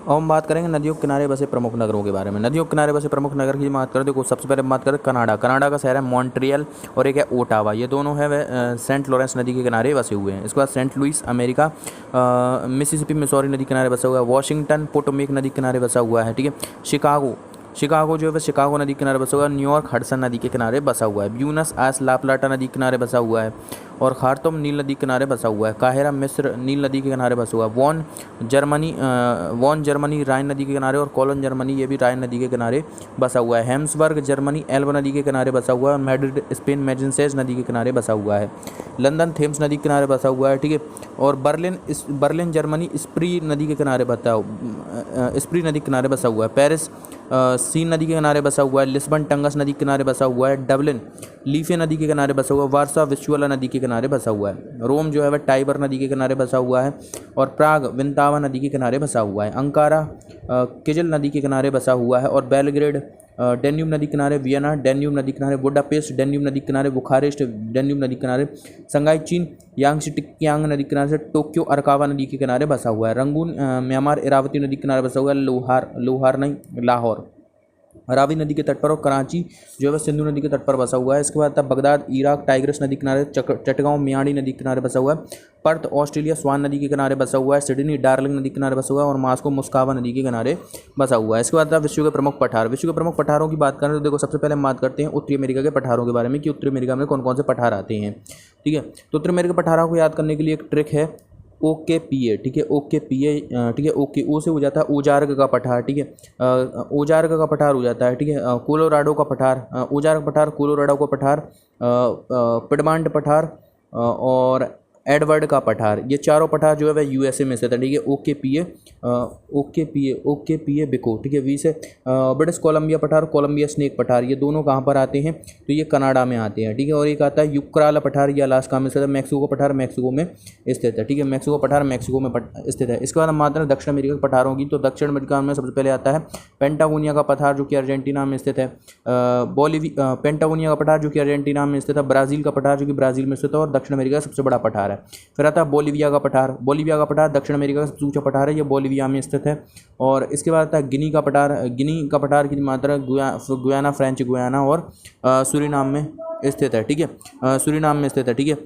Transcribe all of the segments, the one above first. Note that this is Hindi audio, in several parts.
और हम बात करेंगे नदियों के किनारे बसे प्रमुख नगरों के बारे में। नदियों के किनारे बसे प्रमुख नगर की बात करें, देखो सबसे पहले बात करें कनाडा। कनाडा का शहर है मॉन्ट्रियल और एक है ओटावा। ये दोनों है वह सेंट लॉरेंस नदी के किनारे बसे हुए हैं। इसके बाद Saint Louis America, Mississippi Missouri नदी के किनारे बसा हुआ है। वॉशिंगटन पोटोमेक नदी के किनारे बसा हुआ है, ठीक है। शिकागो, शिकागो जो है वह शिकागो नदी के किनारे बसा हुआ है। न्यूयॉर्क हडसन नदी के किनारे बसा हुआ है। ब्यूनस आयर्स ला प्लाटा नदी के किनारे बसा हुआ है। और खार्तुम नील नदी के किनारे बसा हुआ है। काहिरा मिस्र नील नदी के किनारे बसा हुआ है। वॉन जर्मनी राइन नदी के किनारे, और कोलोन जर्मनी ये भी राइन नदी के किनारे बसा हुआ है। हेम्सबर्ग जर्मनी एल्ब नदी के किनारे बसा हुआ है। मैड्रिड स्पेन मैजेंसेस नदी के किनारे बसा हुआ है। लंदन थेम्स नदी के किनारे बसा हुआ है, ठीक है। और बर्लिन जर्मनी स्प्री नदी के किनारे स्प्री नदी के किनारे बसा हुआ है। पेरिस सीन नदी के किनारे बसा हुआ है। लिस्बन टंगस नदी के किनारे बसा हुआ है। डबलिन लीफे नदी के किनारे बसा हुआ है। वारसा विस्चुअला नदी के किनारे बसा हुआ है। रोम जो है वह टाइबर नदी के किनारे बसा हुआ है। और प्राग विंतावा नदी के किनारे बसा हुआ है। अंकारा किजल नदी के किनारे बसा हुआ है। और बेलग्रेड डेन्यूब नदी किनारे, वियना डेन्यूब नदी किनारे, बुडापेस्ट डेन्यूब नदी किनारे, बुखारेस्ट डेन्यूब नदी किनारे, संगाई चीन यांगसी टिक्यांग नदी किनारे से, टोक्यो अरकावा नदी के किनारे बसा हुआ है। रंगून म्यांमार इरावती नदी किनारे बसा हुआ है। लोहार नहीं लाहौर रावी नदी के तट पर, और कराची जो है सिंधु नदी के तट पर बसा हुआ है। इसके बाद था बगदाद इराक टाइग्रिस नदी किनारे, चटगांव मियाड़ी नदी किनारे बसा हुआ है। पर्थ ऑस्ट्रेलिया स्वान नदी के किनारे बसा हुआ है। सिडनी डार्लिंग नदी के किनारे बसा हुआ है। और मास्को मुस्कावा नदी के किनारे बसा हुआ है। इसके बाद था विश्व के प्रमुख पठार। विश्व के प्रमुख पठारों की बात करें तो देखो सबसे पहले हम बात करते हैं उत्तरी अमेरिका के पठारों के बारे में कि उत्तरी अमेरिका में कौन कौन से पठार आते हैं, ठीक है। तो उत्तरी अमेरिका पठारों को याद करने के लिए एक ट्रिक है, OKPA, ठीक है। OKPA, ठीक है। ओके ओ से हो जाता है ओजार्ग का पठार, ठीक है। ओजार्ग का पठार हो जाता है, ठीक है। कोलोराडो का पठार, ओजार्ग पठार, कोलोराडो का पठार, पिडमांट पठार, और एडवर्ड का पठार। ये चारों पठार जो है वह USA में स्थित है, ठीक है। OKPA बिको, ठीक है। वी से ब्रिटिश कोलंबिया पठार, कोलंबिया स्नेक पठार, ये दोनों कहाँ पर आते हैं तो ये कनाडा में आते हैं, ठीक है। और एक आता है युक्राला पठार, ये अलास्का में स्थित है। मैक्सिको पठार मैक्सिको में स्थित है, ठीक है। मैक्सिको पठार मैक्सिको में स्थित है। इसके बाद हम बात करें दक्षिण अमेरिका के पठारों की, तो दक्षिण अमेरिका में सबसे पहले आता है पेंटागोनिया का पठार जो कि अर्जेंटीना में स्थित है। पेंटागोनिया का पठार जो कि अर्जेंटीना में स्थित है। ब्राज़ील का पठार जो कि ब्राज़ील में स्थित है और दक्षिण अमेरिका का सबसे बड़ा पठार है। फिर आता है बोलिविया का पठार। बोलिविया का पठार दक्षिण अमेरिका का सबसे ऊंचा पठार है, ये बोलिविया में स्थित है। और इसके बाद आता है गिनी का पठार। गिनी का पठार की मात्रा गुयाना, फ्रेंच गुयाना और सूरीनाम में स्थित है, ठीक है। सूरीनाम में स्थित है, ठीक है।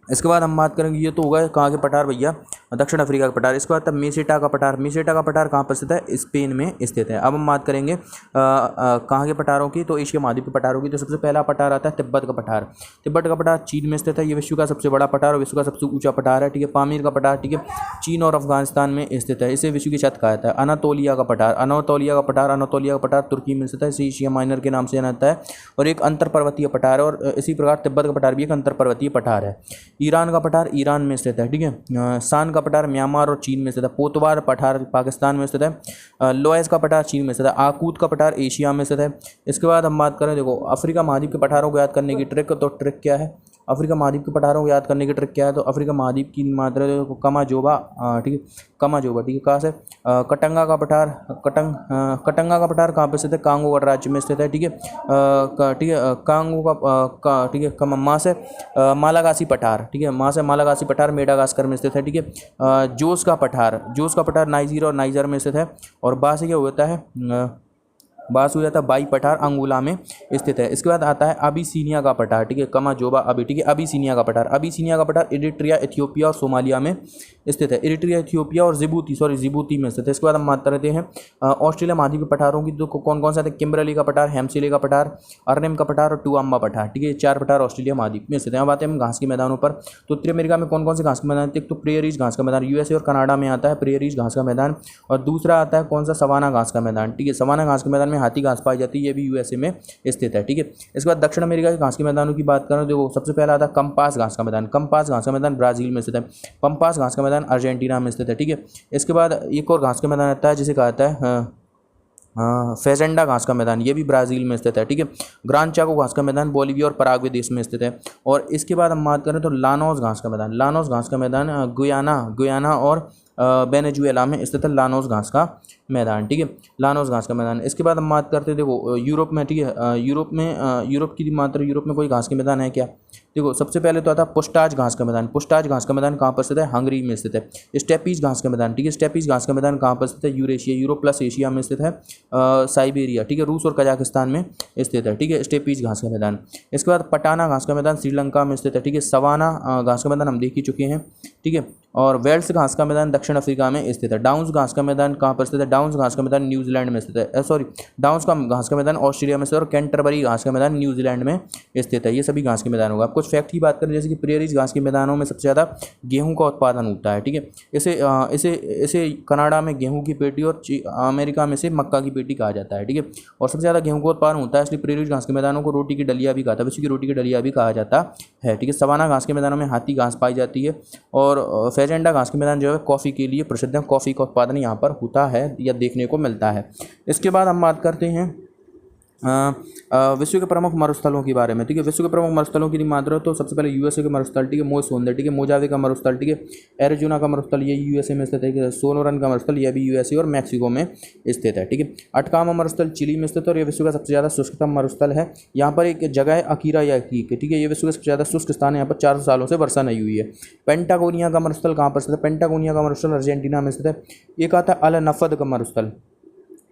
इसके बाद हम बात करेंगे, ये तो होगा कहाँ के पठार भैया, दक्षिण अफ्रीका का पठार। इसके बाद तब मेसेटा का पठार। मेसेटा का पठार कहाँ पर स्थित है, स्पेन में स्थित है। अब हम बात करेंगे कहाँ के पठारों की, तो एशिया महाद्वीप के पठारों की। तो सबसे पहला पठार आता है तिब्बत का पठार। तिब्बत का पठार चीन में स्थित है। ये विश्व का सबसे बड़ा पठार और विश्व का सबसे ऊंचा पठार है, ठीक है। पामीर का पठार, ठीक है, चीन और अफगानिस्तान में स्थित है। इसे विश्व की छत कहा जाता है। अनातोलिया का पठार, अनातोलिया का पठार तुर्की में स्थित है। इसे एशिया माइनर के नाम से जाना जाता है और एक अंतर पर्वतीय पठार है। और इसी प्रकार तिब्बत का पठार भी एक अंतर पर्वतीय पठार है। ईरान का पठार ईरान में स्थित है, ठीक है। शान का पठार म्यांमार और चीन में स्थित है। पोतवार पठार पाकिस्तान में स्थित है। लोएस का पठार चीन में स्थित है। आकूत का पठार एशिया में स्थित है। इसके बाद हम बात करें, देखो अफ्रीका महाद्वीप के पठारों को याद करने की ट्रिक, तो ट्रिक क्या है, अफ्रीका महाद्वीप के पठारों को याद करने की ट्रिक क्या है, तो अफ्रीका महाद्वीप की मात्रा देखो कमाजोबा, ठीक है, कमाजोबा, ठीक है। कहाँ से, कटंगा का पठार, कटंगा का पठार कहाँ पर स्थित है, कांगो गणराज्य में स्थित है, ठीक है। ठीक है, कांगो का, ठीक है, माँ से मालागासी पठार, ठीक है, माँ से मालागासी पठार मेडागास्कर में स्थित है, ठीक है। जोस का पठार नाइजीरिया और नाइजर में स्थित है। और बा से क्या होता है, बास हो जाता है बाई पठार अंगोला में स्थित है। इसके बाद आता है अबिसीनिया का पठार, ठीक है, कमाजोबा अभी, ठीक है, अबिसीनिया का पठार इरिट्रिया इथियोपिया और सोमालिया में स्थित है। इरिट्रिया इथियोपिया और जिबूती में स्थित है। इसके बाद हम बात करते हैं ऑस्ट्रेलिया महाद्वीप के पठारों की, तो कौन कौन सा है, किम्बरली का पठार, हेम्सिले का पठार, अर्नेम का पठार और टुआम्बा पठार, ठीक है। चार पठार ऑस्ट्रेलिया महाद्वीप में स्थित है। अब आते हैं हम घास के मैदानों पर। तो उत्तरी अमेरिका में कौन कौन से घास के मैदान, एक तो प्रेयरीज घास का मैदान, USA और कनाडा में आता है प्रेयरीज घास का मैदान। और दूसरा आता है कौन सा, सवाना घास का मैदान, ठीक है। सवाना घास के मैदान में हाथी घास पाई जाती है, ये भी USA में स्थित है, ठीक है। इसके बाद दक्षिण अमेरिका के घास के मैदानों की बात करें तो सबसे पहला आता है कंपास घास का मैदान। कंपास घास का मैदान ब्राजील में स्थित है। पंपास घास का मैदान अर्जेंटीना में स्थित है, ठीक है। इसके बाद एक और घास का मैदान आता है जिसे कहा जाता है फेजेंडा घास का मैदान, ये भी ब्राज़ील में स्थित है, ठीक है। ग्रान चाको घास का मैदान बोलिविया और पराग्वे देश में स्थित है। और इसके बाद हम बात करें तो लानोस घास का मैदान गुयाना और वेनेजुएला में स्थित है लानोस घास का मैदान, ठीक है, लानोस घास का मैदान। इसके बाद हम बात करते हैं, देखो यूरोप में, ठीक है, यूरोप की मात्र यूरोप में कोई घास के मैदान है क्या? देखो सबसे पहले तो आता पुस्टाज घास का मैदान। पुस्टाज घास का मैदान कहाँ पर स्थित है? हंगरी में स्थित है। स्टेपीज घास का मैदान, ठीक है, स्टेपीज घास का मैदान कहाँ पर स्थित है? यूरेशिया, यूरोप प्लस एशिया में स्थित है, साइबेरिया, ठीक है, रूस और कजाकिस्तान में स्थित है, ठीक है, स्टेपीज घास का मैदान। इसके बाद पटाना घास का मैदान श्रीलंका में स्थित है, ठीक है, सवाना घास का मैदान हम देख ही चुके हैं, ठीक है, और वेल्स घास का मैदान दक्षिण अफ्रीका में स्थित है। डाउन्स घास का मैदान कहाँ पर स्थित है? डाउन्स घास का मैदान न्यूजीलैंड में स्थित है, सॉरी, डाउन्स का घास का मैदान ऑस्ट्रेलिया में स्थित है, और कैंटरबरी घास का मैदान न्यूजीलैंड में स्थित है। ये सभी घास के मैदान होगा। आप कुछ फैक्ट की बात करें, जैसे कि प्रेरीज घास के मैदानों में सबसे ज़्यादा गेहूं का उत्पादन होता है, ठीक है, इसे कनाडा में गेहूं की पेटी और अमेरिका में से मक्का की पेटी कहा जाता है, ठीक है, और सबसे ज़्यादा गेहूं का उत्पादन होता है, इसलिए प्रेरीज घास के मैदानों को रोटी की डलिया भी कहा था, की रोटी की डलिया भी कहा जाता है, ठीक है। सवाना घास के मैदानों में हाथी घास पाई जाती है, और फेजेंडा घास के मैदान जो है कॉफ़ी के लिए प्रसिद्ध है। कॉफ़ी का उत्पादन यहाँ पर होता है या देखने को मिलता है। इसके बाद हम बात करते हैं विश्व के प्रमुख मरुस्थलों के बारे में, ठीक है। विश्व के प्रमुख मरुस्थलों की मात्रा, तो सबसे पहले यूएसए के मरुस्थल, ठीक है, मोसोंदे, ठीक है, मोजावे का मरुस्थल, ठीक है, एरिजोना का मरुस्थल, ये यूएसए में स्थित है। सोनोरन का मरुस्थल, यह भी यूएसए और मैक्सिको में स्थित है, ठीक है। अटकामा मरुस्थल चिली में स्थित है, और यह विश्व का सबसे ज़्यादा शुष्कतम मरुस्थल है। यहाँ पर एक जगह है अकीरा याकीक, ठीक है, ये विश्व का सबसे ज़्यादा शुष्क स्थान है, यहाँ पर 400 सालों से वर्षा नहीं हुई है। पेंटागोनिया का मरुस्थल कहाँ पर स्थित है? पेंटागोनिया का मरुस्थल अर्जेंटीना में स्थित है। एक आता है अल नफद का मरुस्थल,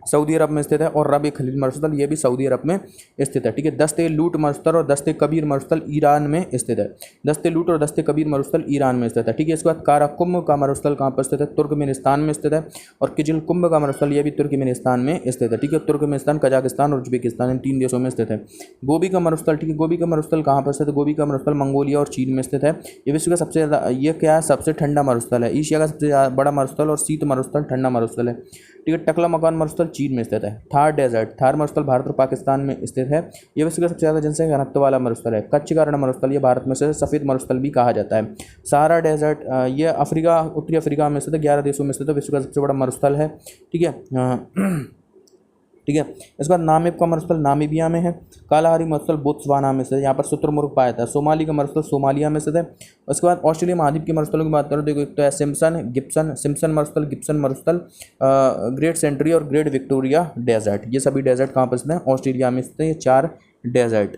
सऊदी अरब में स्थित है, और रब खलील मरुस्थल, ये भी सऊदी अरब में स्थित है, ठीक है। दस्ते लूट मरुस्थल और दस्ते कबीर मरुस्थल ईरान में स्थित है। दस्ते लूट और दस्ते कबीर मरुस्थल ईरान में स्थित है, ठीक है। इसके बाद काराकुंभ का मरुस्थल कहाँ पर स्थित है? तुर्कमेनिस्तान में स्थित है। और किजिल कुंभ का मरुस्थल, ये भी तुर्कमेनिस्तान में स्थित है, ठीक है। तुर्कमेनिस्तान, कजाकिस्तान और उज्बेकिस्तान, इन 3 देशों में स्थित है। गोबी का मरुस्थल, ठीक है, गोबी का मरुस्थल कहाँ पर स्थित है? गोबी का मरुस्थल मंगोलिया और चीन में स्थित है। ये विश्व का सबसे ज़्यादा, ये क्या है, सबसे ठंडा मरुस्थल है, एशिया का सबसे बड़ा मरुस्थल और शीत मरुस्थल, ठंडा मरुस्थल है, ठीक है। टकला मकान मरुस्थल चीन में स्थित है। थार डेजर्ट, थार मरुस्थल भारत और पाकिस्तान में स्थित है। यह विश्व का सबसे ज़्यादा जनसंख्या घनत्व वाला मरुस्थल है। कच्छ का रण मरुस्थल, ये भारत में से सफ़ेद मरुस्थल भी कहा जाता है। सहारा डेजर्ट, ये अफ्रीका, उत्तरी अफ्रीका में स्थित है, 11 देशों में स्थित है, विश्व का सबसे बड़ा मरुस्थल है, ठीक है, ठीक है। इसके बाद नामिब का मरुस्थल नामीबिया में है। कालाहारी मरुस्थल बोत्सवाना में स्थित है, यहाँ पर शुतुरमुर्ग पाया जाता है। सोमाली का मरुस्थल सोमालिया में स्थित है। उसके बाद ऑस्ट्रेलिया महाद्वीप के मरुस्थलों की बात करें, देखो एक तो है सिम्पसन मरुस्थल, गिब्सन मरुस्थल, ग्रेट सेंट्री और ग्रेट विक्टोरिया डेजर्ट, ये सभी डेजर्ट कहाँ पर स्थित हैं? ऑस्ट्रेलिया में स्थित है, ये 4 डेजर्ट।